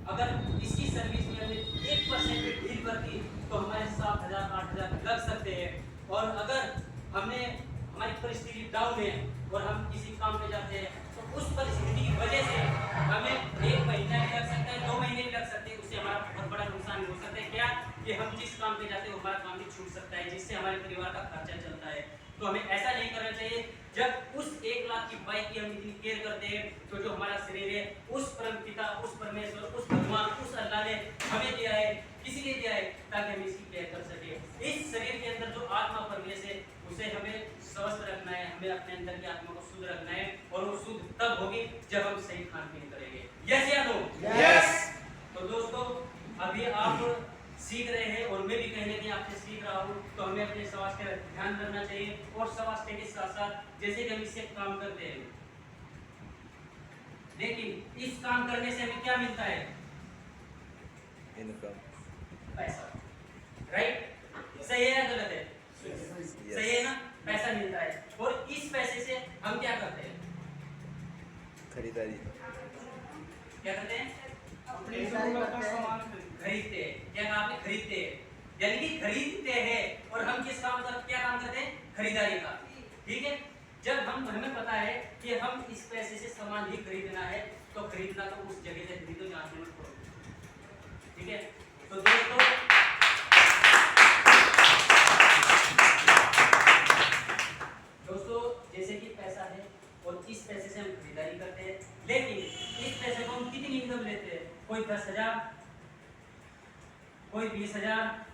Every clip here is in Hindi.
अगर इसकी सर्विस में हमने 1% भी ढील कर दी तो हमारे 7,000 8,000 लग सकते हैं। और अगर हमने हमारी परिस्थिति डाउन है और हम किसी काम पे जाते हैं तो उस परिस्थिति की वजह से हमें 1 महीना भी लग सकता है, 2 महीने भी लग सकते हैं, उससे हमारा बहुत बड़ा नुकसान हो सकता है। क्या कि हम जिस काम पे जाते हैं वो हमारा काम भी छूट सकता है, जिससे हमारे परिवार का खर्चा चलता है। तो हमें ऐसा नहीं करना चाहिए। जब उस 1 लाख की बाइक की हम इतनी केयर करते हैं तो जो हमारा शरीर है उस परम पिता, उस परमेश्वर, उस भगवान, उस अल्लाह ने हमें दिया है। किसी लिए दिया है? ताकि हम इसकी केयर कर सके। इस शरीर के अंदर जो आत्मा परमेश है उसे हमें स्वस्थ रखना है, हमें अपने अंदर की आत्मा को शुद्ध रखना है और वो शुद्ध तब होगी जब हम सही खान पीन करेंगे। यस या नो? यस। तो दोस्तों अभी आप सीख रहे हैं और मैं भी कहीं ना कहीं आपसे सीख रहा हूँ, तो हमें अपने स्वास्थ्य का ध्यान रखना चाहिए। और स्वास्थ्य के साथ साथ जैसे कि हम इससे काम करते हैं, लेकिन इस काम करने से हमें क्या मिलता है? इनकम, पैसा। राइट? सही है या गलत है? सही है ना? पैसा मिलता है और इस पैसे से हम क्या करते हैं? खरीदारी, क्या करते हैं? अपनी जरूरत का सामान खरीदते हैं। क्या कहा आपने? खरीदते हैं, यानी कि खरीदते हैं। और हम किस काम का क्या काम करते हैं? खरीदारी का। ठीक है। जब हमें पता है कि हम इस पैसे से सामान ही खरीदना है तो खरीदना तो उस जगह से खरीदो जहाँ से हमें पड़ो। ठीक है। तो दोस्तों जैसे कि पैसा है और इस पैसे से हम खरीदारी करते हैं, लेकिन इस पैसे को हम कितनी इनकम लेते हैं? कोई 10,000, कोई 20,000,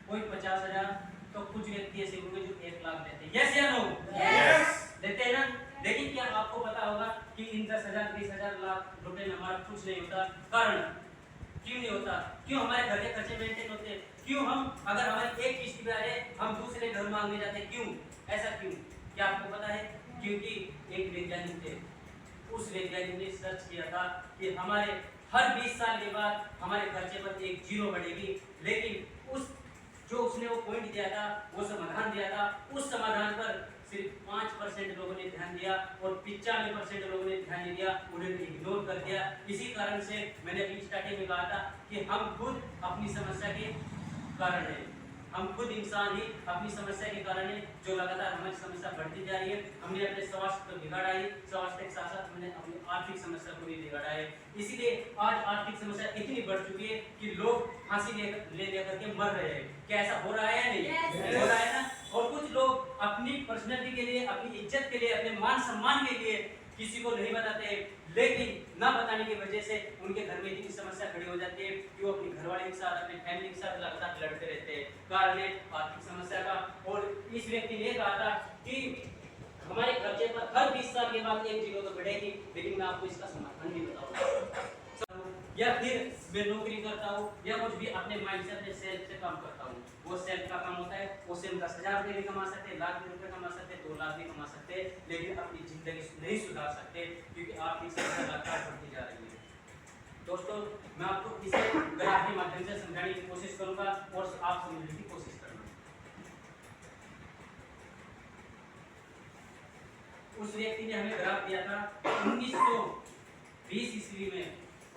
कोई 50,000, तो कुछ व्यक्ति ऐसे होंगे जो 1 लाख लेते हैं। यस या नो? यस। लेते हैं ना? लेकिन क्या आपको पता होगा कि इन 10,000 20,000 लाख रुपए में हमारा कुछ नहीं होता? कारण क्यों नहीं होता? क्यों हमारे घर के खर्चे मेंटेन होते हैं? क्यों हम अगर हमारे एक किस्त पे आ रहे हम दूसरे घर मांगने जाते हैं? क्यों? ऐसा क्यों? क्या आपको पता है? क्योंकि एक वैज्ञानिक थे, उस वैज्ञानिक ने सर्च किया था कि हमारे हर 20 साल के बाद हमारे खर्चे पर एक जीरो बढ़ेगी, लेकिन उस जो उसने वो पॉइंट दिया था, वो समाधान दिया था, उस समाधान पर सिर्फ 5% लोगों ने ध्यान दिया और 95% लोगों ने ध्यान नहीं दिया, उन्हें इग्नोर कर दिया। इसी कारण से मैंने अभी स्टार्टिंग में कहा था कि हम खुद अपनी समस्या के कारण है, हम खुद इंसान ही अपनी समस्या के कारण है जो लगातार हमारी समस्या बढ़ती जा रही है। हमने अपने स्वास्थ्य को बिगाड़ा है, स्वास्थ्य के साथ साथ हमने अपनी आर्थिक समस्या को भी बिगाड़ा है। इसीलिए आज आर्थिक समस्या इतनी बढ़ चुकी है कि लोग फांसी ले लेकर के मर रहे हैं। क्या ऐसा हो रहा है या नहीं? हो रहा है ना? और कुछ लोग अपनी पर्सनैलिटी के लिए, अपनी इज्जत के लिए, अपने मान सम्मान के लिए किसी को नहीं बताते, लेकिन ना बताने की वजह से उनके घर में इतनी समस्या खड़ी हो जाती है कि वो अपने घरवाले के साथ, अपने फैमिली के साथ लगातार लड़ते रहते हैं। कारण है आर्थिक समस्या का। और इस व्यक्ति ने कहा था कि हमारे खर्चे पर हर 20 साल के बाद एक जीरो तो बढ़ेगी, लेकिन मैं आपको इसका समाधान नहीं बताऊंगा। या फिर मैं नौकरी करता हूँ या कुछ भी अपने माइंड से, अपने सेल्फ से काम करता हूँ। वो सेल्फ का काम होता है, उससे हम 10,000 रुपये भी कमा सकते हैं, लाख रुपए कमा सकते हैं, 2 लाख भी कमा सकते हैं, लेकिन अपनी जिंदगी नहीं सुधार सकते क्योंकि आपकी समस्या लगातार बढ़ती जा रही है। दोस्तों मैं आपको इसे ग्राफ के माध्यम से समझाने की कोशिश करूंगा और आप समझने की कोशिश करना। उस व्यक्ति ने हमें ग्राफ दिया था 1920 ईस्वी में,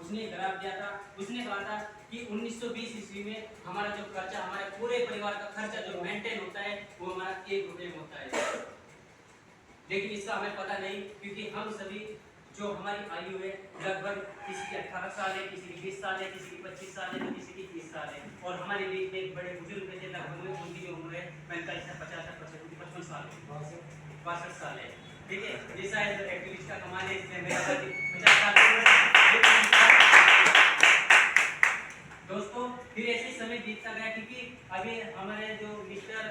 उसने ग्राफ दिया था। उसने कहा था कि 1920 ईस्वी में हमारा जो खर्चा, हमारे पूरे परिवार का खर्चा जो मेंटेन होता है वो हमारा 1 रुपये में होता है, लेकिन इसका हमें पता नहीं क्योंकि हम सभी जो हमारी आयु है लगभग किसी की 18 साल है, किसी की 20 साल है, किसी की 25 साल है, तो किसी की 30 साल है। और हमारे बीच में एक बड़े बुजुर्ग थे, लगभग उनकी जो उम्र है 45 से 50 से 55 साल है, 62 साल है। ठीक है, ये शायद एक्टिविस्ट का कमाल है, इसमें मेरा 50 साल। दोस्तों फिर ऐसे समय बीतता गया क्योंकि अभी हमारे जो मिस्टर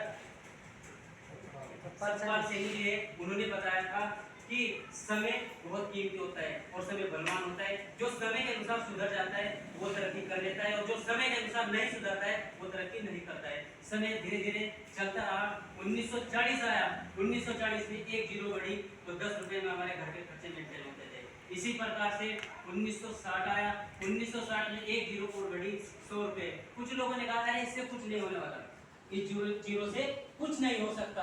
सतपाल सिंह जी है, उन्होंने बताया था कि समय बहुत कीमती होता है और समय बलवान होता है। जो समय के अनुसार सुधर जाता है वो तरक्की कर लेता है और जो समय के अनुसार नहीं सुधरता है वो तरक्की नहीं करता है। समय धीरे धीरे चलता रहा। 1940 आया, 1940 में एक जीरो बढ़ी तो 10 रुपए में हमारे घर के खर्चे मेंटेन होते थे। इसी प्रकार से 1960 आया, 1960 में एक जीरो और बढ़ी 100 रुपए। कुछ लोगों ने कहा था इससे कुछ नहीं होने वाला, इस जीरो से कुछ नहीं हो सकता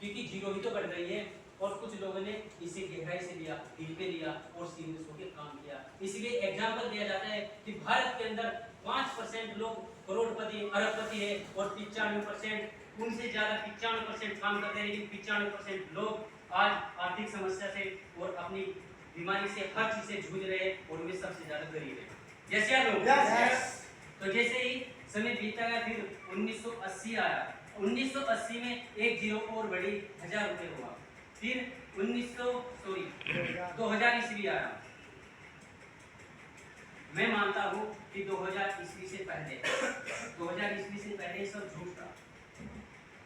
क्योंकि जीरो ही तो बढ़ रही है। और कुछ लोगों ने इसे गहराई से लिया, दिल पे लिया और सीरियस होकर काम किया। इसलिए एग्जाम्पल दिया जाता है कि भारत के अंदर 5% लोग करोड़पति अरबपति है और 95% उनसे ज्यादा 95% काम करते हैं, लेकिन 95% लोग आज आर्थिक समस्या से और अपनी बीमारी से हर चीज से जूझ रहे हैं और वे सबसे ज्यादा गरीब है। जैसे आप लोग तो जैसे ही समय बीता गया फिर 1980 आया। 1980 में एक जीरो और बढ़ी 1000 रुपये हुआ। फिर 2000 ईस्वी आया। मैं मानता हूँ कि 2000 ईस्वी से पहले 2000 ईस्वी से पहले सब झूठ था।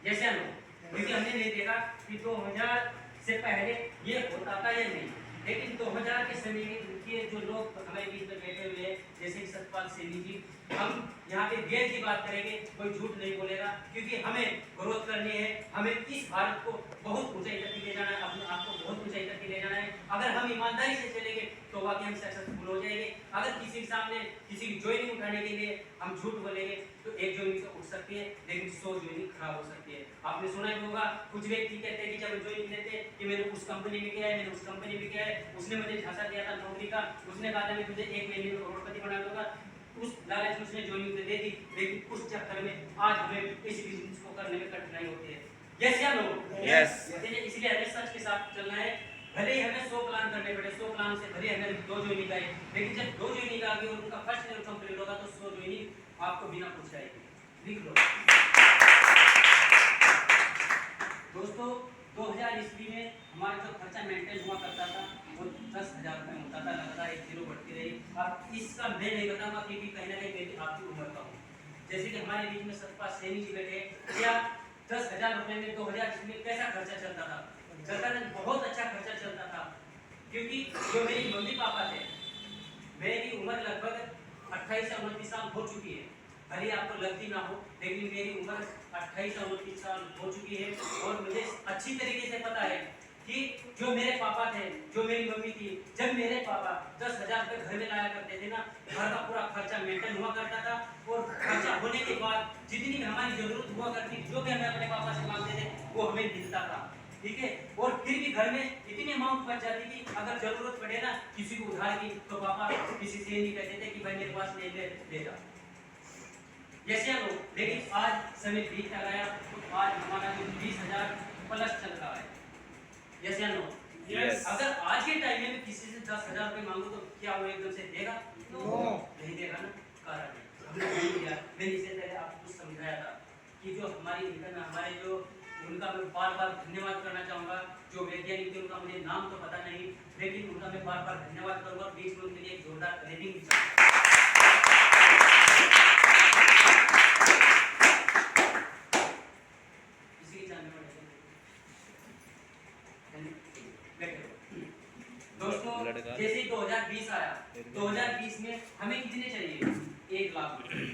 जैसे हम लोग क्योंकि हमने नहीं देखा कि 2000 से पहले ये होता था या नहीं, लेकिन 2000 के समय के जो लोग हमारे बीच में बैठे हुए हैं जैसे कि सतपाल सैनी जी, हम यहाँ पे गैर की बात करेंगे, कोई झूठ नहीं बोलेगा क्योंकि हमें ग्रोथ करनी है, हमें इस भारत को बहुत ऊंचाई तक ले जाना है, अपने आप को बहुत ऊंचाई तक ले जाना है। अगर हम ईमानदारी से चलेंगे तो वाकई हम सक्सेसफुल हो जाएंगे। अगर किसी के सामने किसी की ज्वाइनिंग उठाने के लिए हम झूठ बोलेंगे तो एक ज्वाइनिंग तो उठ सकती है लेकिन 100 ज्वाइनिंग खराब हो सकती है। आपने सुना ही होगा कुछ व्यक्ति कहते हैं कि जब ज्वाइनिंग लेते हैं कि मैंने उस कंपनी में किया है, मैंने उस कंपनी में किया है, उसने मुझे झांसा दिया था नौकरी का, उसने कहा था मैं तुझे 1 महीने में करोड़पति बना दूंगा, उस लालच में उसने ज्वाइनिंग दे दी, लेकिन उस चक्कर में आज हमें इस बिजनेस को करने में कठिनाई होती है। यस या नो? यस। इसलिए हमें सच के साथ चलना है। भले ही हमें 100 प्लान करने पड़े, 100 प्लान से भले हमें 2 ज्वाइनिंग आए, लेकिन जब 2 ज्वाइनिंग आ गई और उनका फर्स्ट ईयर कंप्लीट होगा तो 100 ज्वाइनिंग आपको बिना पूछे आएगी। लिख लो दोस्तों। 2000 ईस्वी में हमारा जो खर्चा मेंटेन हुआ करता था वो 10,000 रुपये होता था, लगातार एक जीरो बढ़ती रही। अब इसका मैं नहीं बताऊंगा क्योंकि कहीं ना कहीं मेरी आपकी उम्र का हूँ। जैसे कि हमारे बीच में सतपाल सैनी जी बैठे, क्या 10,000 रुपये में 2000 ईस्वी में कैसा खर्चा चलता था? चलता था, बहुत अच्छा खर्चा चलता था क्योंकि जो मेरी मम्मी पापा थे, मेरी उम्र लगभग 28 से 29 साल हो चुकी है। भले आपको लगती ना हो लेकिन मेरी उम्र 28 से 29 साल हो चुकी है और मुझे अच्छी तरीके से पता है कि जो मेरे पापा थे, जो मेरी मम्मी थी, जब मेरे पापा 10,000 रुपये घर में लाया करते थे ना, घर का पूरा खर्चा मेंटेन हुआ करता था और खर्चा होने के बाद जितनी भी हमारी जरूरत हुआ करती, जो भी हमें अपने पापा से मांगते थे वो हमें मिलता था, ठीक है। और फिर भी घर में इतनी अमाउंट बच जाती थी, अगर जरूरत पड़े ना किसी को उधार की तो पापा किसी से नहीं कहते थे कि भाई मेरे पास नहीं ले जा। जैसे हम लोग, लेकिन आज समय बीतता गया तो आज हमारा 20,000 प्लस चल रहा है। जैसे हम लोग यस। अगर आज के टाइम में किसी से 10,000 रुपये मांगो तो क्या वो एकदम से देगा? नहीं देगा ना। कारण है हमने नहीं दिया। मैंने इससे पहले आपको कुछ समझाया था कि जो हमारी इनकम है, हमारे जो उनका मैं बार बार धन्यवाद करना चाहूँगा। जो वैज्ञानिक थे उनका मुझे नाम तो पता नहीं, लेकिन उनका मैं बार बार धन्यवाद करूँगा। बीच में उनके लिए एक जोरदार क्लैपिंग भी चाहूँगा। दोस्तों जैसे 2020 आया, 2020 में हमें कितने चाहिए? 1 लाख रुपए।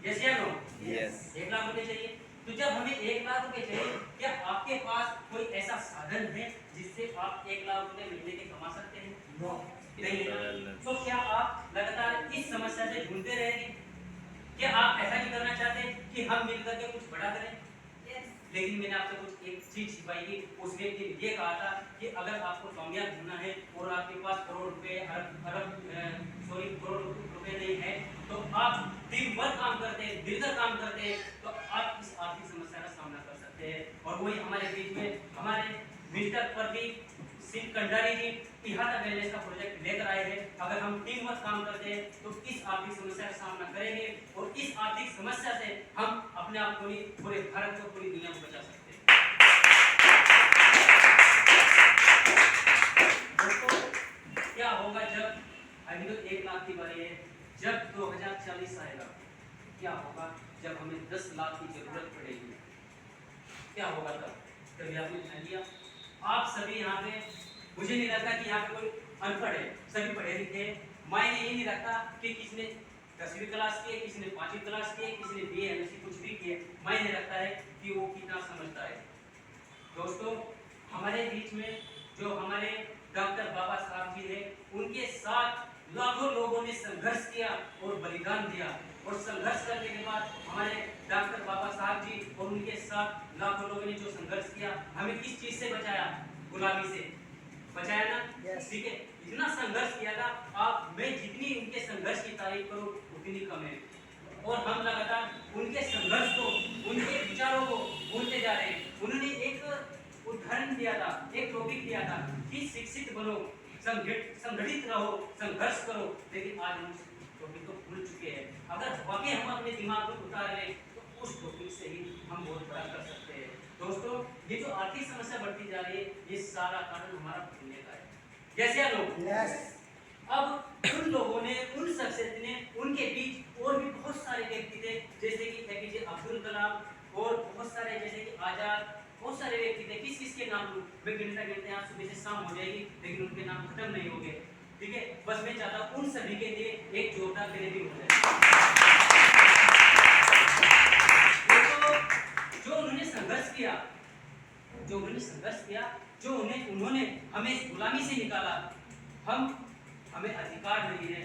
जैसे हम लोग यस। 1 लाख रुपए चाहिए। तो जब हमें 1 लाख रुपए चाहिए, क्या आपके पास कोई ऐसा साधन है जिससे आप 1 लाख रुपए महीने के कमा सकते हैं? नहीं है। तो क्या आप लगातार इस समस्या से जूझते रहेंगे? क्या आप ऐसा नहीं करना चाहते कि हम मिलकर के कुछ बड़ा करें? लेकिन मैंने आपसे कुछ एक चीज छिपाई थी। उस व्यक्ति ने ये कहा था कि अगर आपको कामयाब होना है और आपके पास करोड़ रुपए करोड़ रुपए नहीं है तो आप दिन भर काम करते हैं, मिलकर काम करते हैं तो आप इस आर्थिक समस्या का सामना कर सकते हैं। और वही हमारे बीच में हमारे मिस्टर प्रदीप सिंह कंडारी जी इहाता वेलनेस का प्रोजेक्ट लेकर आए हैं। अगर हम टीम वर्क काम करते हैं तो इस आर्थिक समस्या का सामना करेंगे और इस आर्थिक समस्या से हम अपने आप को, पूरे भारत को, पूरी दुनिया को बचा सकते हैं। दोस्तों क्या होगा जब अभी तो 1 लाख की बारी है, जब 2040 आएगा क्या होगा? जब हमें 10 लाख की जरूरत पड़ेगी क्या होगा तब? कभी आपने ध्यान दिया? आप सभी यहाँ पे, मुझे नहीं लगता कि यहाँ पे कोई अनपढ़ है, सभी पढ़े लिखे। मायने ये नहीं रखता कि किसने 10वीं क्लास की है, किसने 5वीं क्लास की है, किसने BA MSc कुछ भी किए। मायने रखता है कि वो कितना समझता है। दोस्तों हमारे बीच में जो हमारे डॉक्टर बाबा साहब जी है, उनके साथ लाखों लोगों ने संघर्ष किया और बलिदान दिया और संघर्ष करने के बाद हमारे डॉक्टर बाबा साहब जी और उनके साथ लाखों लोगों ने जो संघर्ष किया, हमें किस चीज से बचाया? गुलामी से बचाया ना? Yes. ठीक है, इतना संघर्ष किया था। आप मैं जितनी उनके संघर्ष की तारीफ करूं उतनी कम है, और हम लगातार उनके संघर्ष को, उनके विचारों को भूलते जा रहे हैं। उन्होंने एक उदाहरण दिया था, एक टॉपिक दिया था कि शिक्षित बनो, संगठित रहो, संघर्ष करो, लेकिन आज हम टॉपिक को भूल चुके हैं। अगर वाकई हम अपने दिमाग में उतार लें तो उस टॉपिक से ही हम बहुत बड़ा कर सकते हैं। दोस्तों, ये जो आर्थिक समस्या बढ़ती जा रही है, ये सारा कारण हमारा भूलने का है। जैसे लोग Yes. अब उन लोगों ने, उन शख्सियत ने, उनके बीच और भी बहुत सारे व्यक्ति थे, जैसे कि एपीजे अब्दुल कलाम और बहुत सारे जैसे कि आजाद, बहुत सारे व्यक्ति थे। किस किस के नाम मैं गिनते यहाँ सुबह से शाम हो जाएगी, लेकिन उनके नाम खत्म नहीं होंगे। ठीक है, बस मैं चाहता हूँ उन सभी के लिए एक जोरदार ताली हो जाए। जो उन्होंने संघर्ष किया, जो उन्होंने हमें इस गुलामी से निकाला, हमें अधिकार नहीं है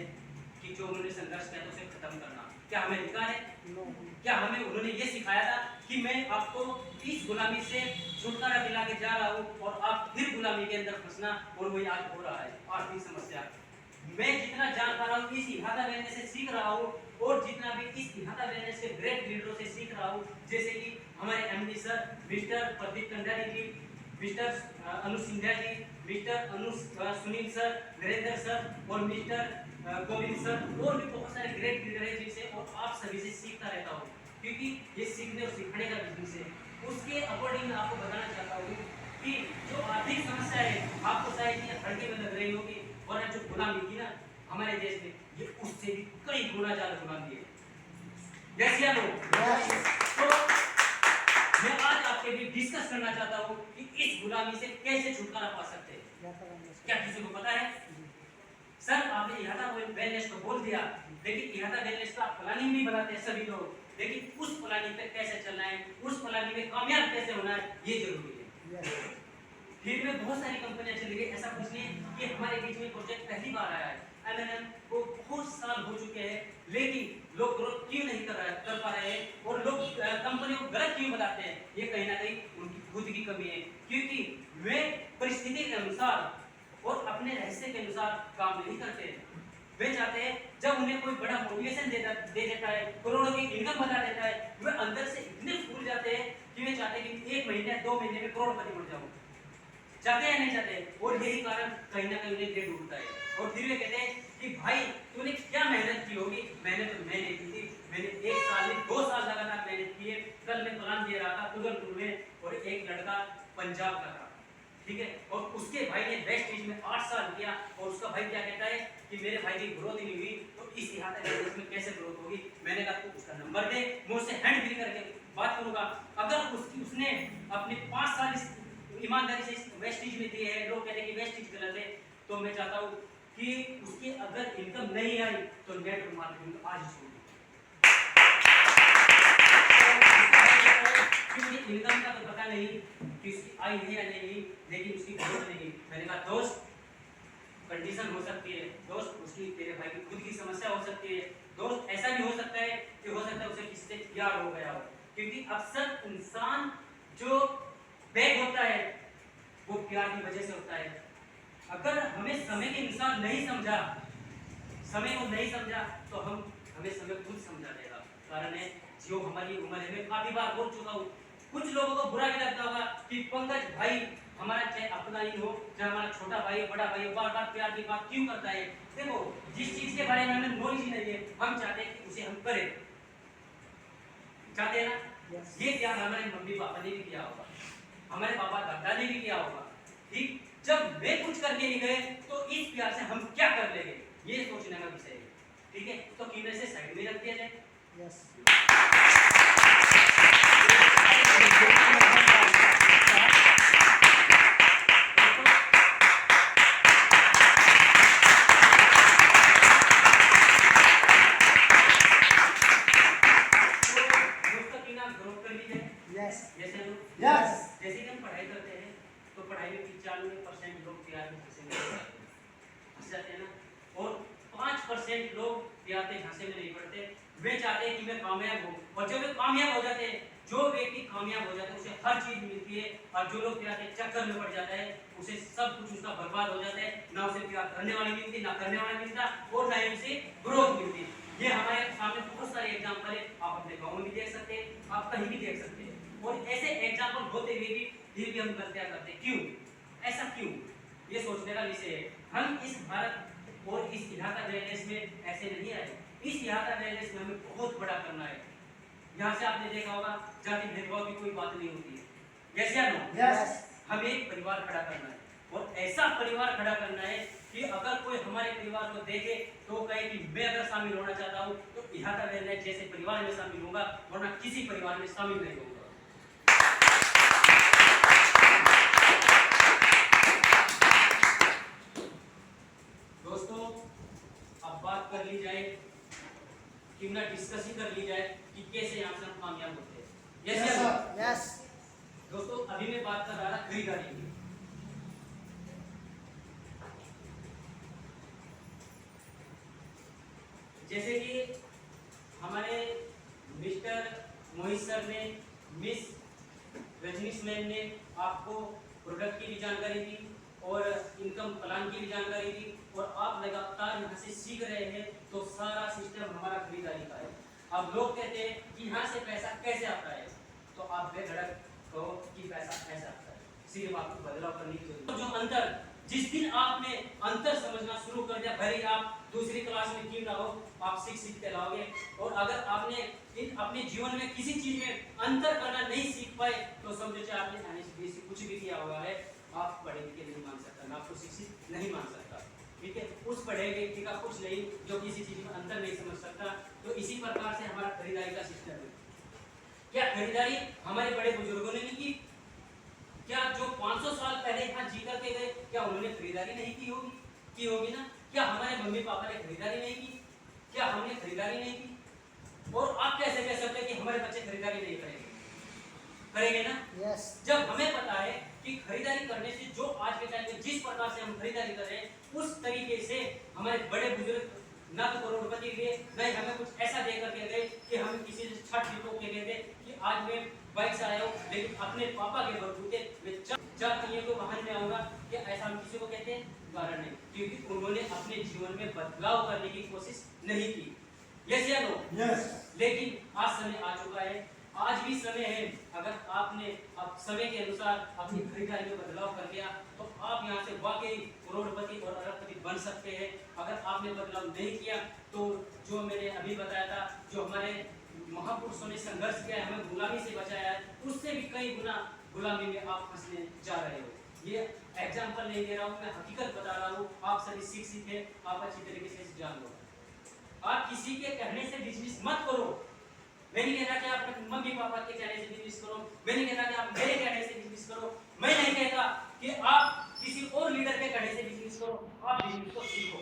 कि जो उन्होंने संघर्ष किया तो उसे खत्म करना। क्या हमें अधिकार है? No. क्या हमें उन्होंने ये सिखाया था कि मैं आपको इस गुलामी से छुटकारा दिला के जा रहा हूँ और आप फिर गुलामी के अंदर फंसना, और वही आज हो रहा है। आर्थिक समस्या मैं जितना जान पा रहा हूँ इस इहाता वेलनेस से सीख रहा हूँ, और जितना भी इस इहाता वेलनेस के ग्रेट लीडरों से सीख रहा हूँ, जैसे कि हमारे MD sir mister Pradeep Kandari ji, mister Anu Scindia ji, mister Sunil sir, Narendra sir और मिस्टर गोविंद सर, और भी बहुत सारे ग्रेट लीडर हैं जिनसे और आप सभी से सीखता रहता हूँ, क्योंकि ये सीखने और सिखाने का बिजनेस है। उसके अकॉर्डिंग मैं आपको बताना चाहता हूँ कि जो आर्थिक समस्या है, आपको शायद ये हल्के में लग रही होगी, और जो गुलामी थी ना हमारे देश में, ये उससे भी कई गुना ज्यादा गुलामी है। जैसे लोग तो मैं आज आपके भी डिस्कस करना चाहता हूँ कि इस गुलामी से कैसे छुटकारा पा सकते हैं। क्या किसी को पता है? सर आपने इहाता वेलनेस को बोल दिया, लेकिन इहाता वेलनेस का प्लानिंग नहीं बनाते सभी लोग, लेकिन उस प्लानिंग पे कैसे चलना है, उस प्लानिंग में कामयाब कैसे होना है, ये जरूरी है। फिर में बहुत सारी कंपनियां चली गई। ऐसा कुछ नहीं कि हमारे बीच में प्रोजेक्ट पहली बार आया है, एमएनएम को बहुत साल हो चुके हैं, लेकिन लोग ग्रोथ क्यों नहीं कर पा रहे हैं, और लोग कंपनी को गलत क्यों बताते हैं? ये कहीं ना कहीं उनकी खुद की कमी है, क्योंकि वे परिस्थिति के अनुसार और अपने रहस्य के अनुसार काम नहीं करते। वे चाहते हैं जब उन्हें कोई बड़ा मोटिवेशन दे देता है, करोड़ों की इनकम बता देता है, वे अंदर से इतने फूल जाते हैं कि वे चाहते हैं कि 1 महीने 2 महीने में करोड़पति बन जाऊं। चाहते हैं नहीं चाहते? और यही कारण कहीं ना कहीं उन्हें ग्रेड उठता है, और फिर वे कहते हैं कि भाई तूने क्या मेहनत की होगी? मेहनत तो मैंने की थी, मैंने 1 साल में 2 साल लगातार मेहनत की है। कल मैं प्लान दे रहा था उदयपुर में, और एक लड़का पंजाब का था, ठीक है, और उसके भाई ने वेस्ट इंडीज में 8 साल किया, और उसका भाई क्या कहता है कि मेरे भाई की ग्रोथ ही नहीं हुई, तो इस इहाते में कैसे ग्रोथ होगी? मैंने कहा तू उसका नंबर दे, मैं उससे हैंड फ्री करके बात करूंगा। अगर उसने अपने 5 साल इस ईमानदारी से वेस्ट इंडीज में दिए हैं, लोग कहते हैं कि वेस्ट इंडीज गलत है, तो मैं चाहता हूँ कि उसकी अगर इनकम नहीं आई तो नेटवर्क मार्केटिंग आज ही छोड़ दो। क्योंकि इनकम का तो पता नहीं कि उसकी आई है या नहीं, लेकिन उसकी ग्रोथ नहीं। मैंने कहा दोस्त कंडीशन हो सकती है, दोस्त उसकी तेरे भाई की खुद की समस्या हो सकती है, दोस्त ऐसा भी हो सकता है कि हो सकता है उसे किसी से प्यार हो गया हो, क्योंकि अक्सर इंसान जो बैग होता है वो प्यार की वजह से होता है। अगर हमें समय के अनुसार नहीं समझा, समय को नहीं समझा, तो हमें समय खुद समझा देगा। कारण है जो हमारी उम्र है, मैं काफी बार बोल चुका हूँ, कुछ लोगों को बुरा भी लगता होगा कि पंकज भाई हमारा चाहे अपना ही हो, चाहे हमारा छोटा भाई बड़ा भाई बार बार प्यार की बात क्यों करता है। देखो जिस चीज के बारे में हमें नॉलेज ही नहीं है, हम चाहते हैं कि उसे हम करें, चाहते हैं ना? ये प्यार हमारे मम्मी पापा ने भी किया होगा, हमारे पापा दादा ने भी किया होगा, ठीक? जब वे कुछ करके नहीं गए तो इस प्यार से हम क्या कर लेंगे, ये सोचने का विषय है, ठीक है? तो कीमत से साइड में रख दिया जाए। जैसे कि हम पढ़ाई करते हैं तो पढ़ाई में 95% लोग प्यार में फंस जाते हैं ना, और 5% लोग प्यार के झांसे में नहीं पड़ते। वे चाहते हैं कि मैं कामयाब हूँ, और जब वे कामयाब हो जाते हैं, जो व्यक्ति कामयाब हो जाता है उसे हर चीज मिलती है, और जो लोग प्यार के चक्कर में पड़ जाता है उसे सब कुछ उसका बर्बाद हो जाता है। ना उसे प्यार करने वाली मिलती, ना करने वाला मिलता, और ना ही उसे ग्रोथ मिलती। ये हमारे सामने बहुत सारे एग्जाम्पल है, आप अपने गाँव में भी देख सकते हैं, आप कहीं भी देख सकते हैं। और ऐसे एग्जाम्पल होते हुए भी फिर भी हम गलतियां करते, क्यों? ऐसा क्यों? ये सोचने का विषय है। हम इस भारत और इस इलाका वेलनेस में ऐसे नहीं आए। इस इलाका वेलनेस में हमें बहुत बड़ा करना है। यहाँ से आपने देखा होगा जाति भेदभाव की कोई बात नहीं होती है, यस या नो? यस। हमें एक परिवार खड़ा करना है, और ऐसा परिवार खड़ा करना है कि अगर कोई हमारे परिवार को देखे तो कहे कि मैं अगर शामिल होना चाहता हूँ तो इलाका वेलनेस जैसे परिवार में शामिल होगा, वरना किसी परिवार में शामिल नहीं होगा। दोस्तों, अब बात कर ली जाए, क्यों ना डिस्कस ही कर ली जाए कि कैसे यहाँ से हम कामयाब होते हैं। Yes sir. यस। दोस्तों, अभी मैं बात कर रहा था खरीदारी की। जैसे कि हमारे मिस्टर मोहित सर ने, मिस रजनीश मैम ने आपको प्रोडक्ट की भी जानकारी दी और इनकम प्लान की भी जानकारी दी, और आप लगातार यहाँ से सीख रहे हैं। तो सारा सिस्टम हमारा खरीदारी का है। अब लोग कहते हैं कि यहाँ से पैसा कैसे आता है, तो आप बेधड़क कहो कि पैसा ऐसा आता है, सिर्फ आपको बदलाव करने की जरूरत है। जो अंतर, जिस दिन आपने अंतर समझना शुरू कर दिया, भले आप दूसरी क्लास में क्यों ना हो, आप सीख के लाओगे। और अगर आपने अपने जीवन में किसी चीज में अंतर करना नहीं सीख पाए तो समझो चाहे आपने NSBC कुछ भी किया हुआ है, आप पढ़े लिखे नहीं मान सकता, मैं आपको शिक्षित नहीं मान सकता, ठीक है? उस पढ़े व्यक्ति का कुछ नहीं जो किसी चीज में अंतर नहीं समझ सकता। तो इसी प्रकार से हमारा खरीदारी का सिस्टम है। क्या खरीदारी हमारे बड़े बुजुर्गों ने नहीं की? क्या जो 500 साल पहले यहाँ जी करके गए, क्या उन्होंने खरीदारी नहीं की होगी? की होगी ना? क्या हमारे मम्मी पापा ने खरीदारी नहीं की? क्या हमने खरीदारी नहीं की? और आप कैसे कह सकते हैं कि हमारे बच्चे खरीदारी नहीं करेंगे? करेंगे ना? यस। जब हमें पता है कि खरीदारी करने से जो आज के टाइम में जिस प्रकार से हम खरीदारी कर रहे हैं, उस तरीके से हमारे बड़े बुजुर्ग ना तो करोड़पति हुए, नहीं हमें कुछ ऐसा दे करके गए कि हम किसी से छठ जीतो के गए थे कि आज मैं बाइक से आया हूँ, लेकिन अपने पापा के बलबूते मैं चार पहिए के वाहन में आऊंगा, कि ऐसा हम किसी को कहते हैं? कारण नहीं, क्योंकि उन्होंने अपने जीवन में बदलाव करने की कोशिश नहीं की। यस या नो? यस। लेकिन आज समय आ चुका है, आज भी समय है। अगर आपने अब समय के अनुसार अपनी खरीदारी में बदलाव कर लिया तो आप यहाँ से वाकई करोड़पति और अरबपति बन सकते हैं। अगर आपने बदलाव नहीं किया तो जो मैंने अभी बताया था, जो हमारे महापुरुषों ने संघर्ष किया है, हमें गुलामी से बचाया है, उससे भी कई गुना गुलामी में आप फंसने जा रहे हो। ये एग्जाम्पल नहीं दे रहा हूँ, मैं हकीकत बता रहा हूँ। आप सभी शिक्षित हैं, आप अच्छी तरीके से जान लो। आप किसी के कहने से बिजनेस मत करो। मैं नहीं कहता कि आप अपने मम्मी पापा के कहने से बिजनेस करो, मैं नहीं कहता कि आप मेरे कहने से बिजनेस करो, मैं नहीं कहता कि आप किसी और लीडर के कहने से बिजनेस करो। आप बिजनेस को सीखो,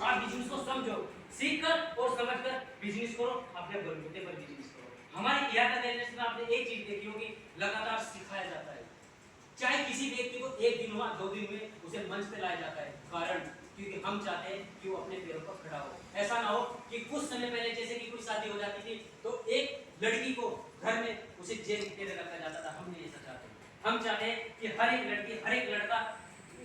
आप बिजनेस को समझो, सीखकर और समझकर बिजनेस करो, अपने बलबूते पर बिजनेस करो। हमारे इलाका वेलनेस में आपने एक चीज देखी होगी, लगातार सिखाया जाता है। चाहे किसी व्यक्ति को एक दिन हुआ, 2 दिन में उसे मंच पे लाया जाता है, कारण क्योंकि हम चाहते हैं कि वो अपने पैरों पर खड़ा हो। ऐसा ना हो कि कुछ समय पहले जैसे कि कोई शादी हो जाती थी तो एक लड़की को घर में उसे जेल में रखा जाता था। हम नहीं ऐसा चाहते। हम चाहते हैं कि हर एक लड़की, हर एक लड़का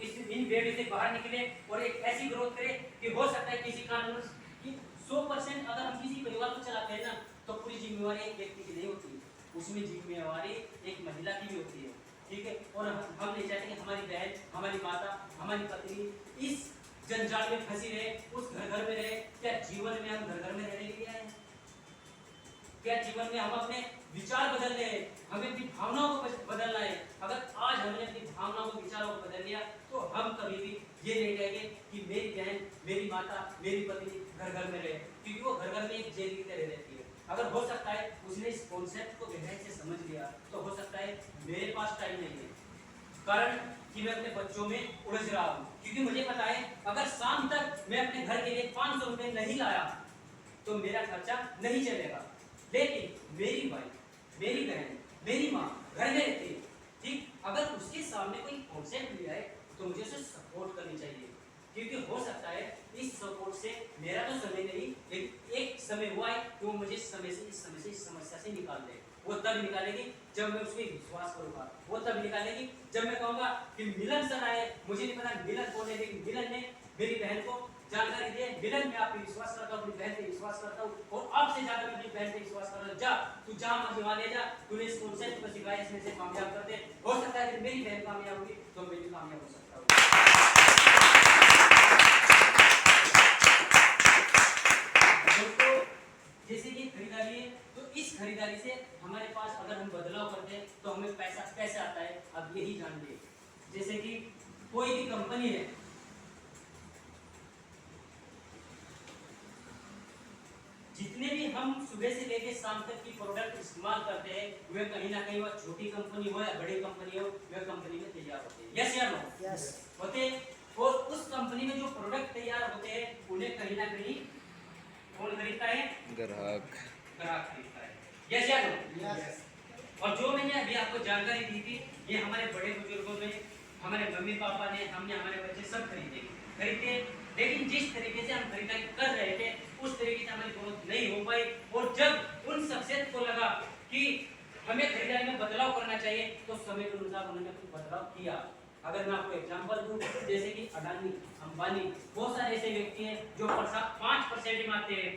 इन बेड से बाहर निकले और एक ऐसी ग्रोथ करे कि हो सकता है किसी कारणवश कि 100% अगर हम किसी परिवार को चलाते हैं ना, तो पूरी जिम्मेवारी एक व्यक्ति की नहीं होती, उसमें जिम्मेवारी एक महिला की भी होती है, ठीक है? और हम नहीं चाहते कि हमारी बहन, हमारी माता, हमारी पत्नी इस जंजाल में फंसी रहे, उस घर में रहे। क्या जीवन में हम घर में रहने के लिए आए हैं? क्या जीवन में हम अपने विचार बदल रहे हैं? हमें अपनी भावनाओं को बदलना है। अगर आज हमने अपनी भावनाओं को, विचारों को बदल लिया तो हम कभी भी ये नहीं कहेंगे कि मेरी बहन, मेरी माता, मेरी पत्नी घर में रहे, क्योंकि वो घर में एक जेल की तरह रहती है। अगर हो सकता है उसने इस कॉन्सेप्ट को गहराई से समझ लिया, तो हो सकता है मेरे पास टाइम नहीं है, कारण कि मैं अपने बच्चों में उलझ रहा हूँ। क्योंकि मुझे पता है अगर शाम तक मैं अपने घर के लिए 500 रुपए नहीं लाया तो मेरा खर्चा नहीं चलेगा। लेकिन मेरी भाई, मेरी बहन, मेरी माँ घर में रहती है, ठीक? अगर उसके सामने कोई कॉन्सेप्ट भी आए तो मुझे उसे सपोर्ट करनी चाहिए, क्योंकि हो सकता है इस सपोर्ट से मेरा तो समय नहीं, लेकिन एक समय हुआ है कि समय से इस समस्या से निकाल दे। वो तब निकालेगी जब मैं उसके विश्वास करूंगा, वो तब निकालेगी जब मैं कहूंगा कि मिलन सर आए, मुझे नहीं पता मिलन कौन है, लेकिन मिलन ने मेरी बहन को जानकारी दी। मिलन में आप पे विश्वास करता हूँ, अपनी बहन पे विश्वास करता हूँ और आपसे ज्यादा मैं अपनी बहन पे विश्वास कर रहा हूँ। जा तू जहाँ मर्जी वहाँ ले जा, तूने इस कॉन्सेप्ट को सिखाया, इसमें से कामयाब कर दे। हो सकता है कि मेरी बहन कामयाब होगी तो मैं भी कामयाब हो सकता हूँ। दोस्तों जैसे कि खरीदारी है, तो इस खरीदारी से हमारे पास अगर हम बदलाव करते हैं तो हमें पैसा कैसे आता है, अब यही जानिए। जैसे कि कोई भी कंपनी है, जितने भी हम सुबह से लेकर शाम तक की प्रोडक्ट इस्तेमाल करते हैं, वे कहीं ना कहीं वह छोटी कंपनी हो या बड़ी कंपनी हो, वे कंपनी में तैयार होते हैं। यस या नो? यस। होते हैं। और उस कंपनी में जो प्रोडक्ट तैयार होते हैं उन्हें कहीं ना कहीं कौन खरीदता है? ग्राहक। ग्राहक खरीदता है। यस या नो? यस। और जो मैंने अभी आपको जानकारी दी थी, ये हमारे बड़े बुजुर्गों में, हमारे मम्मी पापा ने, हमने, हमारे बच्चे सब खरीदे। लेकिन जिस तरीके से हम खरीदारी कर रहे थे उस तरीके से हमारी ग्रोथ नहीं हो पाई। और जब उन शख्सियत को लगा कि हमें खरीदारी में बदलाव करना चाहिए तो समय के अनुसार उन्होंने कुछ बदलाव किया। अगर मैं आपको एग्जांपल दूं, जैसे कि अडानी, अंबानी, बहुत सारे ऐसे व्यक्ति हैं जो 5% मानते हैं,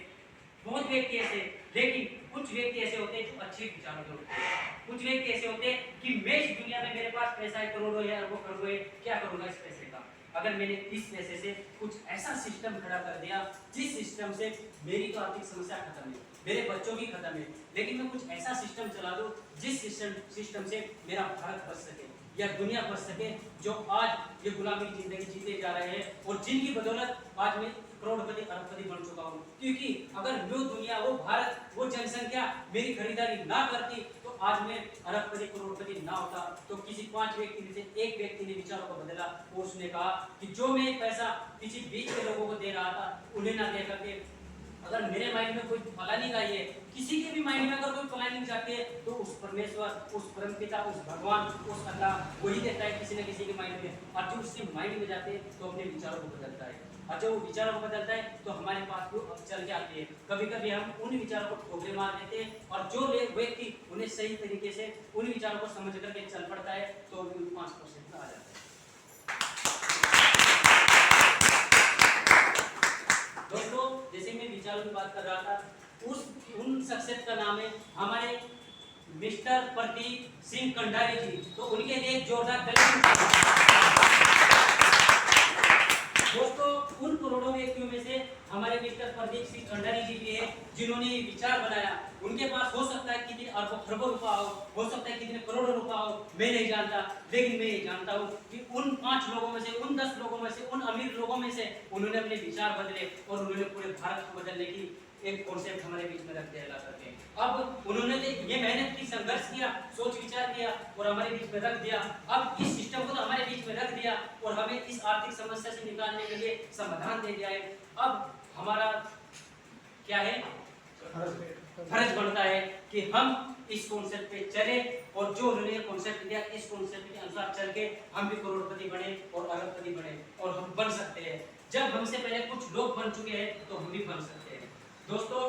बहुत व्यक्ति ऐसे। लेकिन कुछ व्यक्ति ऐसे होते हैं जो अच्छे विचारों के होते हैं। कुछ व्यक्ति ऐसे होते हैं कि मैं इस दुनिया में, मेरे पास पैसा है, करोड़ों या अरबों करोड़ों है, क्या करूंगा इस पैसे का? अगर मैंने इस पैसे से कुछ ऐसा सिस्टम खड़ा कर दिया जिस सिस्टम से मेरी तो आर्थिक समस्या खत्म है, मेरे बच्चों की खत्म है, लेकिन मैं कुछ ऐसा सिस्टम चला दूं जिस सिस्टम से मेरा भारत बच सके या दुनिया बच सके, जो आज ये गुलामी की जिंदगी जीते जा रहे हैं और जिनकी बदौलत आज मैं करोड़पति अरबपति बन चुका हूँ। क्योंकि अगर वो दुनिया, वो भारत, वो जनसंख्या मेरी खरीदारी ना करती तो आज मैं अरबपति करोड़पति ना होता। तो किसी 5 व्यक्ति में से एक व्यक्ति ने विचारों को बदला और उसने कहा कि जो मैं पैसा किसी बीच के लोगों को दे रहा था उन्हें ना दे करके, अगर मेरे माइंड में कोई प्लानिंग आई है, किसी के भी माइंड में अगर कोई प्लानिंग जाती है तो उस परमेश्वर, उस परमपिता, उस भगवान, उस अल्लाह वही देता है किसी न किसी के माइंड में। और जो उसके माइंड में जाते हैं तो अपने विचारों को बदलता है, और जब वो विचारों को बदलता है तो हमारे पास वो अब चल के आती है। कभी कभी हम उन विचारों को ठोकरे मार देते हैं और जो व्यक्ति उन्हें सही तरीके से उन विचारों को समझ करके चल पड़ता है तो वो 5% में आ जाता है। दोस्तों जैसे मैं विचारों की बात कर रहा था, उन शख्सियत का नाम है हमारे मिस्टर प्रदीप सिंह कंडारी जी। तो उनके लिए एक जोरदार दोस्तों, उन करोड़ों व्यक्तियों में से हमारे मिस्टर प्रदीप सिंह कंडारी जी भी है जिन्होंने ये विचार बनाया। उनके पास हो सकता है कितने अरबों खरबों रुपया हो सकता है कितने करोड़ों रुपया हो, मैं नहीं जानता, लेकिन मैं ये जानता हूँ कि उन 5 लोगों में से, उन 10 लोगों में से, उन अमीर लोगों में से उन्होंने अपने विचार बदले और उन्होंने पूरे भारत को बदलने की एक कॉन्सेप्ट हमारे बीच में रख दिया ला करके। अब उन्होंने ये मेहनत की, संघर्ष किया, सोच विचार किया और हमारे बीच में रख दिया। अब इस सिस्टम को तो हमारे बीच में रख दिया और हमें इस आर्थिक समस्या से निकालने के लिए समाधान दे दिया है। अब हमारा क्या है, फर्ज बनता है कि हम इस कॉन्सेप्ट पे चले और जो उन्होंने कॉन्सेप्ट दिया इस कॉन्सेप्ट के अनुसार चल के हम भी करोड़पति बने और अरबपति बने और हम बन सकते हैं। जब हमसे पहले कुछ लोग बन चुके हैं तो हम भी बन सकते हैं। दोस्तों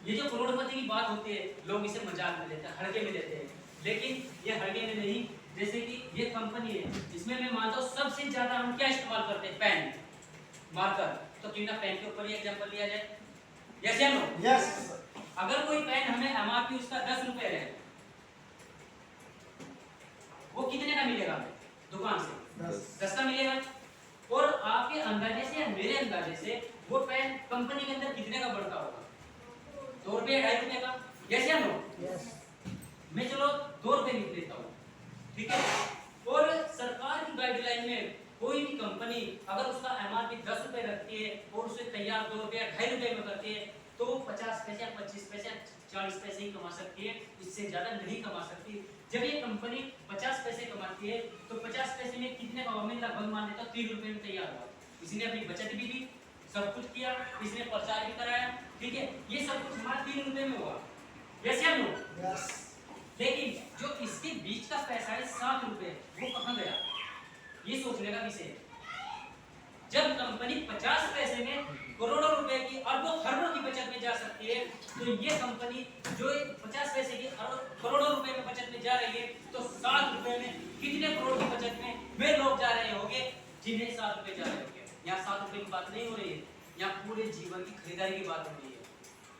ये जो करोड़पति की बात होती है लोग इसे मजाक में लेते हैं, हल्के में लेते हैं, लेकिन ये हल्के में नहीं। जैसे कि ये कंपनी है, इसमें मैं मानता हूँ सबसे ज्यादा हम क्या इस्तेमाल करते हैं, पेन, मार्कर। तो क्यों ना पेन के ऊपर ही एग्जांपल लिया जाए। यस या नो? यस। अगर कोई पेन हमें एमआरपी उसका 10 रुपए है, वो कितने का मिलेगा दुकान से? 10 का मिलेगा। और आपके अंदाजे से या मेरे अंदाजे से वो पेन कंपनी के अंदर कितने का बढ़ता होगा? 2 रुपए, 2.5 रुपए का। यस या नो? यस। मैं चलो 2 रुपए लिख देता हूँ, ठीक है। और सरकार की गाइडलाइन में कोई भी कंपनी अगर उसका एमआरपी 10 रुपए रखती है और उसे तैयार 2 रुपए, 2.5 रुपए में करती है तो 50 पैसे, 25 पैसे, 40 पैसे ही कमा सकती है, इससे ज्यादा नहीं कमा सकती। जब ये कंपनी 50 पैसे कमाती है तो 50 पैसे में कितने का, मैं लगभग मान लेता हूँ 3 रुपए में तैयार हुआ। इसने अपनी बचत भी की, सब कुछ किया, इसने प्रचार भी कराया, ठीक है। ये सब कुछ हमारा 3 रुपए में हुआ। यस या नो? यस। लेकिन जो इसके बीच का पैसा है 7 रुपए, वो कहाँ गया, ये सोचने का विषय है। जब कंपनी 50 पैसे में करोड़ों रुपए की अरबों खरबों की बचत में जा सकती है, तो ये कंपनी जो 50 पैसे की करोड़ों रुपए में बचत में जा रही है, तो 7 रुपए में कितने करोड़ की बचत में वे लोग जा रहे होंगे जिन्हें 7 रुपए जा रहे होंगे। यहाँ 7 रुपए की बात नहीं हो रही है, यहाँ पूरे जीवन की खरीदारी की बात हो रही है।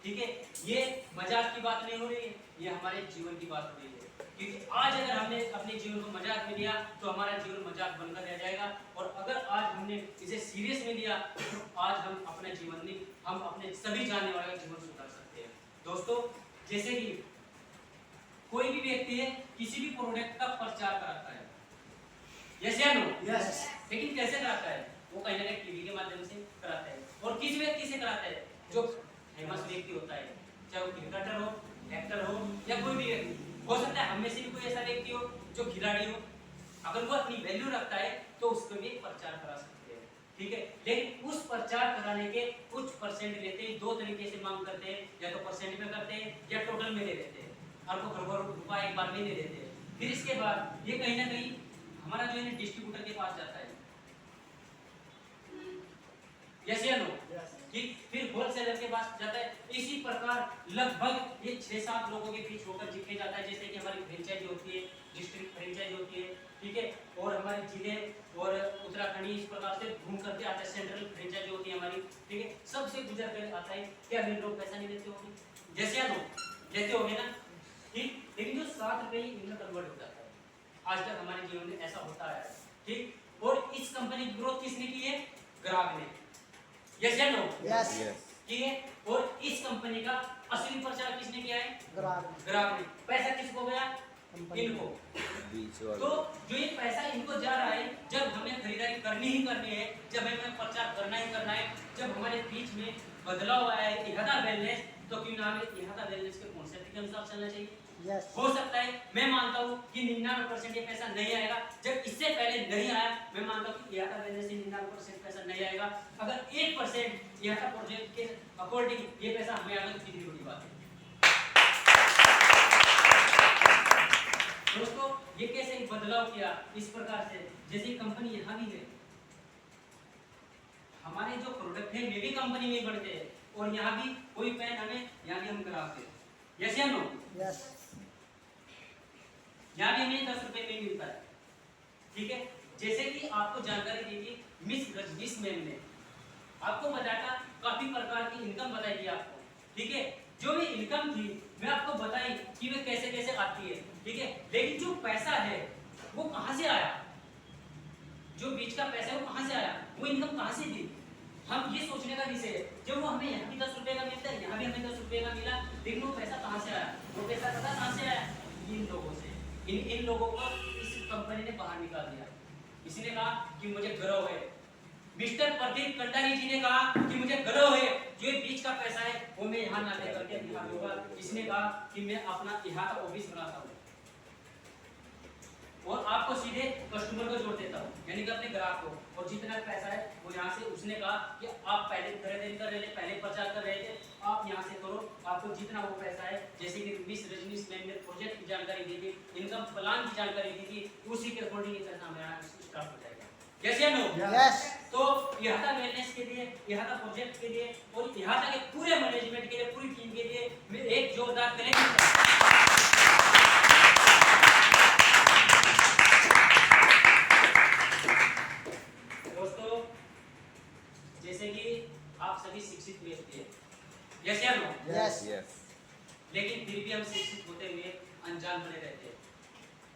ठीक है, ये मजाक की बात नहीं हो रही है, ये हमारे जीवन की बात हो रही है। क्योंकि आज अगर हमने अपने जीवन को मजाक में लिया तो हमारा जीवन मजाक बनकर रह जाएगा, और अगर आज हमने इसे सीरियस में लिया तो आज हम अपने जीवन में हम अपने सभी जानने वाले का जीवन सुधार सकते हैं। दोस्तों, जैसे कि कोई भी व्यक्ति है किसी भी प्रोडक्ट का प्रचार कराता है, यस या नो? यस। लेकिन कैसे कराता है? वो कहीं ना कहीं टीवी के माध्यम से कराता है। और किस व्यक्ति से कराता है? जो फेमस व्यक्ति होता है, चाहे वो क्रिकेटर हो, एक्टर हो या कोई भी व्यक्ति हो सकता है। हम में से भी कोई ऐसा व्यक्ति हो जो खिलाड़ी हो, अगर वो अपनी वैल्यू रखता है तो उसको भी प्रचार करा सकते हैं। ठीक है, लेकिन उस प्रचार कराने के कुछ परसेंट लेते हैं। दो तरीके से मांग करते हैं, या तो परसेंट में करते हैं या टोटल में दे देते हैं। आपको करोड़ों रुपए एक बार में दे देते हैं। फिर इसके बाद ये कहीं ना कहीं हमारा जो है डिस्ट्रीब्यूटर के पास जाता है, यस या नो? ठीक, फिर होलसेलर के पास जाता है। इसी प्रकार लगभग ये 6-7 लोगों के बीच होकर जितने जाता है। जैसे कि हमारी फ्रेंचाइजी होती है, डिस्ट्रिक्ट फ्रेंचाइजी होती है, ठीक है, और हमारे जिले और उत्तराखंड इस प्रकार से घूम करके आता है। सेंट्रल फ्रेंचाइजी होती है हमारी, ठीक है, सबसे गुजर कर आता है। क्या वे लोग पैसा नहीं देते होंगे? जैसे या नो? लेते होंगे ना? ठीक, लेकिन जो 7 रुपए इनमें कन्वर्ट हो जाता है। आज तक हमारे जीवन में ऐसा होता है। ठीक, और इस कंपनी की ग्रोथ किसने की है? ग्राहक ने, यस या नो? यस। ठीक है, और इस कंपनी का असली प्रचार किसने किया है? ग्राहक ने। पैसा किसको गया? इनको। बीच वाला। तो जो ये पैसा इनको जा रहा है, जब हमें खरीदारी करनी ही करनी है, जब हमें प्रचार करना ही करना है, जब हमारे बीच में बदलाव आया है इरादा वेलनेस, तो क्यों ना हमें इरादा वेलनेस के कॉन्सेप्ट के अनुसार चलना चाहिए। यस। हो सकता है, मैं मानता हूँ कि 99% ये पैसा नहीं आएगा। जब इससे पहले नहीं आया, मैं मानता हूँ कि इरादा वेलनेस से 99% पैसा नहीं आएगा। अगर 1% इरादा प्रोजेक्ट के अकॉर्डिंग ये पैसा हमें आएगा तो कितनी बड़ी बात है। दोस्तों, ये कैसे बदलाव किया इस प्रकार से, जैसे कंपनी यहाँ भी है, हमारे जो प्रोडक्ट है वे भी कंपनी में बढ़ते हैं, और यहाँ भी कोई पेन हमें यहाँ भी हम कराते हैं, यस या नो? यस। यहाँ भी हमें 10 रुपए में मिलता है। ठीक है, जैसे कि आपको जानकारी दी थी मिस रजनीश मैम ने, आपको बताया काफी प्रकार की इनकम बताई थी आपको। ठीक है, जो भी इनकम थी मैं आपको बताई कि वे कैसे कैसे आती है। ठीक है, लेकिन जो पैसा है वो कहां से आया? जो बीच का पैसा है वो कहां से आया? वो इनकम कहां से दी? हम ये सोचने का विषय है। जब वो हमें यहाँ भी 10 रुपए का मिलता है, यहाँ भी हमें 10 रुपए का मिला, लेकिन वो पैसा कहां से आया? वो पैसा पता कहां से आया? इन लोगों से। इन लोगों को इस कंपनी ने बाहर निकाल दिया। इसने कहा कि मुझे गर्व है, मिस्टर प्रदीप कंडारी जी ने कहा कि मुझे गर्व है, जो ये बीच का पैसा है वो मैं यहाँ ना लेकर के यहाँ दूंगा। इसने कहा कि मैं अपना यहाँ का ऑफिस बनाता हूँ और आपको सीधे कस्टमर को जोड़ देता हूँ, यानी कि अपने ग्राहक को, और जितना पैसा है वो यहाँ से। उसने कहा कि आप पहले खरीदारी कर रहे थे, पहले प्रचार कर रहे थे, आप यहाँ से करो, आपको जितना वो पैसा है, जैसे कि मिस रजनीश मैम ने प्रोजेक्ट की जानकारी दी थी, इनकम प्लान की जानकारी दी थी, उसी के अकॉर्डिंग ये पैसा हमारा स्टार्ट हो जाएगा। यस या नो? यस। तो यहाँ का वेलनेस के लिए, यहाँ का प्रोजेक्ट के लिए और यहाँ तक के पूरे मैनेजमेंट के लिए, पूरी टीम के लिए मैं एक जोरदार कलेक्ट। दोस्तों, जैसे कि आप सभी शिक्षित व्यक्ति हैं, यस या नो? यस। यस। लेकिन फिर भी हम शिक्षित होते हुए अनजान बने रहते हैं।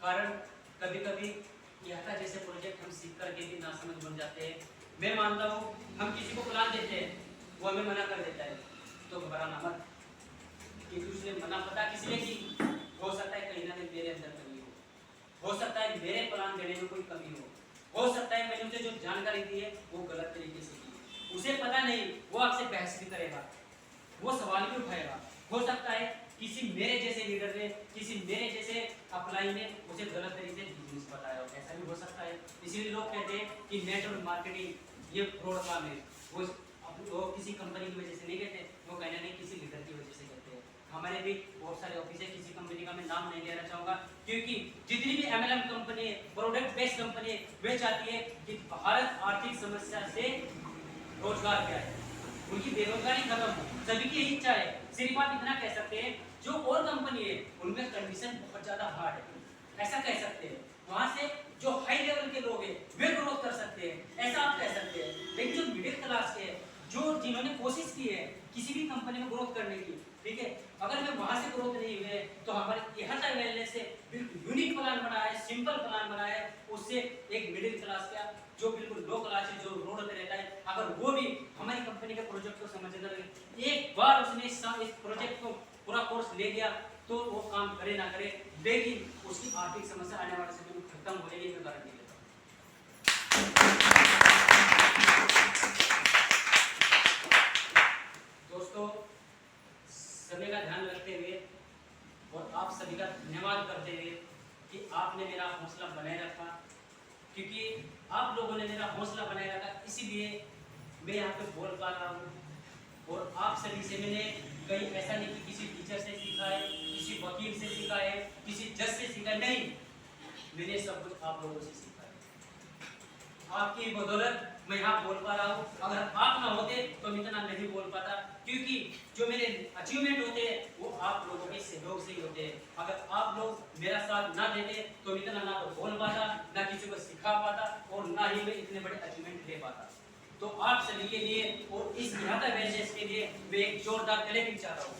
कारण कभी कभी यहाँ जैसे प्रोजेक्ट हम सीख करके भी नासमझ बन जाते हैं। मैं मानता हूँ हम किसी को प्लान देते हैं, वो हमें मना कर देता है, तो घबराना मत, क्योंकि उसने मना पता किस लिए की। हो सकता है कहीं ना कहीं मेरे अंदर कमी हो सकता है मेरे प्लान देने में कोई कमी हो सकता है मैंने उसे जो जानकारी दी है वो गलत तरीके से की, उसे पता नहीं, वो आपसे बहस भी करेगा, वो सवाल भी उठाएगा। हो सकता है किसी मेरे जैसे लीडर ने, किसी मेरे जैसे अप्लाई ने उसे गलत तरीके से बिजनेस बताया हो, ऐसा भी हो सकता है। इसीलिए लोग कहते हैं कि नेटवर्क मार्केटिंग ये फ्रॉड काम है। वो किसी कंपनी की वजह से नहीं कहते, वो कहना नहीं किसी लीडर की वजह से कहते हैं। हमारे भी बहुत सारे ऑफिस है, किसी कंपनी का मैं नाम नहीं लेना चाहूँगा, क्योंकि जितनी भी MLM कंपनी है, प्रोडक्ट बेस्ड कंपनी है, वे चाहती है कि भारत आर्थिक समस्या से रोजगार क्या है, उनकी बेरोजगारी खत्म हो, सभी की यही इच्छा है। सिर्फ आप इतना कह सकते हैं जो और कंपनी है उनमें कंडीशन बहुत ज़्यादा हार्ड है, ऐसा कह सकते हैं। वहाँ से जो हाई लेवल के लोग हैं वे ग्रोथ कर सकते हैं, ऐसा आप कह सकते हैं। लेकिन जो मिडिल क्लास के हैं, जो जिन्होंने कोशिश की है किसी भी कंपनी में ग्रोथ करने की, ठीक है, अगर वे वहाँ से ग्रोथ नहीं हुए तो हमारे यहाँ तक वेलनेस से बिल्कुल यूनिक प्लान बनाया है, सिंपल प्लान बनाया है, उससे एक मिडिल क्लास का जो बिल्कुल लो क्लास है, जो रोड पे रहता है, अगर वो भी हमारी कंपनी के प्रोजेक्ट को समझने लगे, एक बार उसने इस प्रोजेक्ट को पूरा कोर्स ले लिया तो वो काम करे ना करे, लेकिन उसकी आर्थिक समस्या आने वाले समय में खत्म हो जाएगी, मैं गारंटी देता हूं। दोस्तों, समय का ध्यान रखते हुए और आप सभी का धन्यवाद करते हुए कि आपने मेरा हौसला बनाए रखा, क्योंकि आप लोगों ने मेरा हौसला बनाए रखा, इसीलिए मैं यहाँ पे बोल पा रहा हूँ। और आप सभी से मैंने कहीं ऐसा नहीं कि किसी टीचर से सीखा है, किसी वकील से सीखा है, किसी जज से सीखा है, नहीं, मैंने सब कुछ आप लोगों से सीखा है। आपकी बदौलत मैं यहाँ बोल पा रहा हूँ। अगर आप ना होते तो मैं इतना नहीं बोल पाता, क्योंकि जो मेरे अचीवमेंट होते हैं वो आप लोगों के सहयोग से ही होते हैं। अगर आप लोग मेरा साथ ना देते तो मैं इतना ना तो बोल पाता, ना किसी को सिखा पाता, और ना ही मैं इतने बड़े अचीवमेंट ले पाता। तो आप सभी के लिए और इस यहाँ वेलनेस के लिए मैं एक जोरदार क्लैपिंग चाहता हूँ।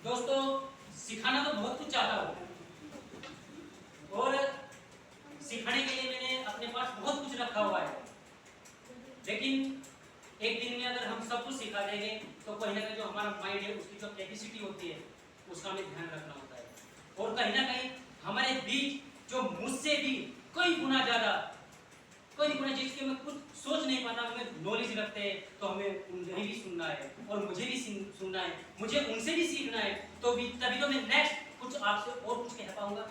दोस्तों, सिखाना तो बहुत कुछ चाहता हूँ और सिखाने के लिए मैंने अपने पास बहुत कुछ रखा हुआ है, लेकिन एक दिन में अगर हम सब कुछ सिखा देंगे तो कहीं ना कहीं जो हमारा माइंड है उसकी जो कैपेसिटी होती है उसका हमें ध्यान रखना होता है। और कहीं ना कहीं हमारे बीच जो मुझसे भी कई गुना ज्यादा, कई गुना जिसके मैं कुछ सोच नहीं पाता, हमें नॉलेज रखते हैं, तो हमें उन्हें भी सुनना है और मुझे भी सुनना है, मुझे उनसे भी सीखना है, तो भी तभी तो मैं नेक्स्ट कुछ आपसे और कुछ कह पाऊंगा,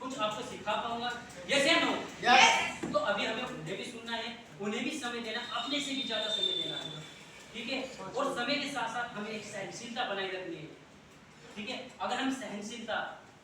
कुछ आपको सिखा पाऊंगा। यस या नो? यस। तो अभी हमें उन्हें भी सुनना है, उन्हें भी समय देना, अपने से भी ज्यादा समय देना है, ठीक है। और समय के साथ साथ हमें एक सहनशीलता बनाए रखनी है, ठीक है। अगर हम सहनशीलता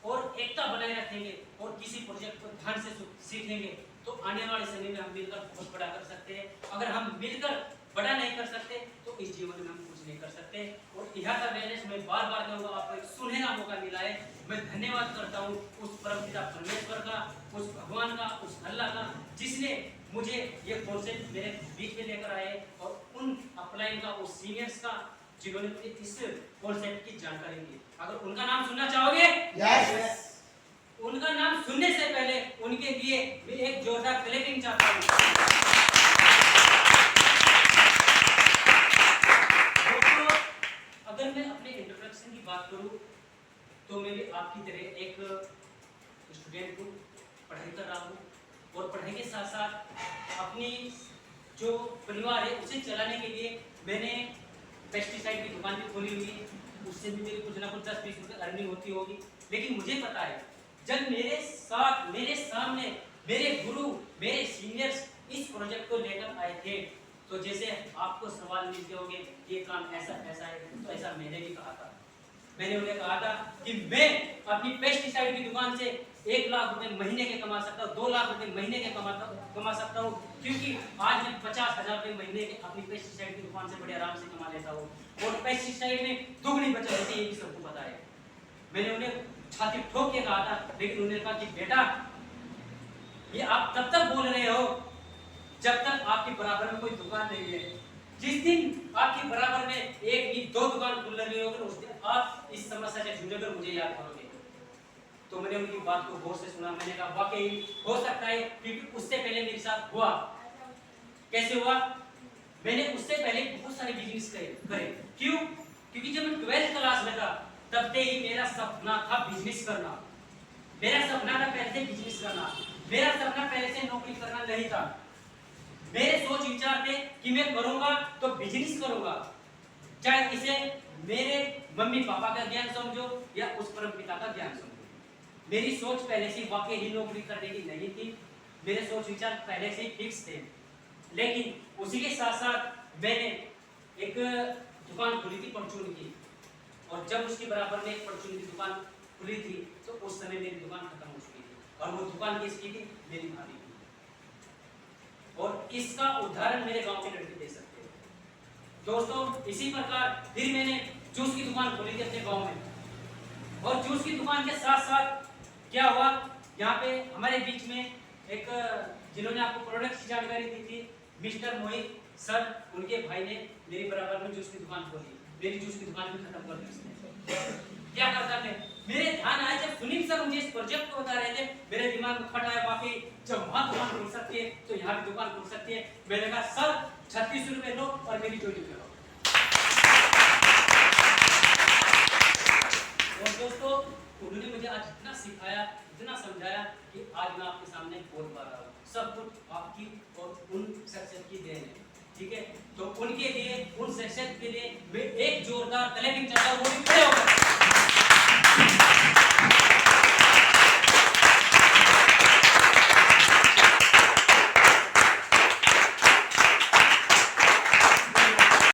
और एकता बनाए रखेंगे और किसी प्रोजेक्ट को ध्यान से सीखेंगे तो आने वाले समय में हम मिलकर बहुत बड़ा कर सकते हैं। अगर हम मिलकर बड़ा नहीं कर सकते तो इस जीवन में हम कुछ नहीं कर सकते। और यहाँ का वेलनेस मैं बार बार कहूँगा, आपको एक सुनहरा मौका मिला है, मैं धन्यवाद करता हूँ उस परमपिता परमेश्वर का, उस भगवान का, उस अल्लाह का, जिसने मुझे ये कॉन्सेप्ट मेरे बीच में लेकर आए, और उन अपलाइन का, उस सीनियर्स का जिन्होंने मुझे इस कॉन्सेप्ट की जानकारी दी। अगर उनका नाम सुनना चाहोगे? यस। उनका नाम सुनने से पहले उनके लिए मैं एक जोरदार क्लैपिंग चाहता हूँ। दोस्तों, अगर मैं अपने इंट्रोडक्शन की बात करूँ तो मैं भी आपकी तरह एक स्टूडेंट हूँ, पढ़ाई कर रहा हूँ, और पढ़ाई के साथ साथ अपनी जो परिवार है उसे चलाने के लिए मैंने पेस्टिसाइड की दुकान भी खोली हुई है, उससे भी मेरी कुछ ना कुछ 10-20 रुपये अर्निंग होती होगी। लेकिन मुझे पता है, जब मेरे साथ, मेरे सामने मेरे गुरु, मेरे सीनियर्स इस प्रोजेक्ट को लेकर आए थे, तो जैसे आपको सवाल मिलते होंगे ये काम ऐसा ऐसा है, तो ऐसा मैंने भी कहा था। मैंने उन्हें कहा था कि मैं अपनी पेस्टिसाइड की दुकान से 1 लाख रुपए महीने के कमा सकता हूँ, 2 लाख रुपए महीने के कमा सकता हूँ, क्योंकि आज मैं 50,000 रुपए महीने के अपनी पेस्टिसाइड की दुकान से बड़े आराम से कमा लेता हूँ। और पेस्टिसाइड में दुगनी बचत होती है, ये भी सबको पता है। मैंने उन्हें छाती ठोक के कहा था, लेकिन उन्होंने कहा कि बेटा ये आप तब तक बोल रहे हो जब तक आपके बराबर में कोई दुकान नहीं है। जिस दिन आपके बराबर में 1 नहीं 2 दुकान खुल रही होगी, उस दिन आप इस समस्या से जूझकर मुझे याद करोगे। तो मैंने उनकी बात को गौर से सुना, मैंने कहा वाकई हो सकता है, क्योंकि उससे पहले मेरे साथ हुआ। कैसे हुआ? मैंने उससे पहले बहुत सारे बिजनेस करे। क्यों? क्योंकि जब मैं 12th क्लास में था तब से ही मेरा सपना था बिजनेस करना। मेरा सपना था पहले से बिजनेस करना, मेरा सपना पहले से नौकरी करना नहीं था। मेरे सोच विचार थे कि मैं करूंगा तो बिजनेस करूंगा, चाहे इसे मेरे मम्मी पापा का ज्ञान समझो या उस परमपिता का ज्ञान समझो। मेरी सोच पहले से वाकई ही नौकरी करने की नहीं थी, मेरे सोच विचार पहले से ही फिक्स थे। लेकिन उसी के साथ साथ मैंने एक दुकान खुली थी परचून की, और जब उसके बराबर में एक परचून की दुकान खुली थी तो उस समय मेरी दुकान खत्म हो चुकी थी, और वो दुकान किसकी थी? मेरी भाभी की। और इसका उदाहरण मेरे गांव के लड़के दे सकते हैं। दोस्तों, इसी प्रकार फिर मैंने जूस की दुकान खोली थी अपने गांव में, और जूस की दुकान के साथ साथ क्या हुआ, यहाँ पे हमारे बीच में एक जिन्होंने आपको प्रोडक्ट की जानकारी दी थी, मिस्टर मोहित सर, उनके भाई ने मेरे बराबर में जूस की दुकान खोली। मेरी जूस की दुकान भी खत्म कर दी उसने। क्या करता मैं, मेरे ध्यान आया जब सुनील सर मुझे इस प्रोजेक्ट को बता रहे थे, मेरे दिमाग में खट आया वाकई जब वहां दुकान खुल सकती है तो यहाँ भी दुकान खुल सकती है। मैंने कहा सर 36 रुपए लो और मेरी जोड़ी करो। और दोस्तों, उन्होंने मुझे आज इतना सिखाया, इतना समझाया कि आज मैं आपके सामने बोल पा रहा हूँ। सब कुछ आपकी और उन शख्सियत की देन है, ठीक है? तो उनके लिए, उन शख्सियत के लिए मैं एक जोरदार क्लैपिंग चाहता हूँ।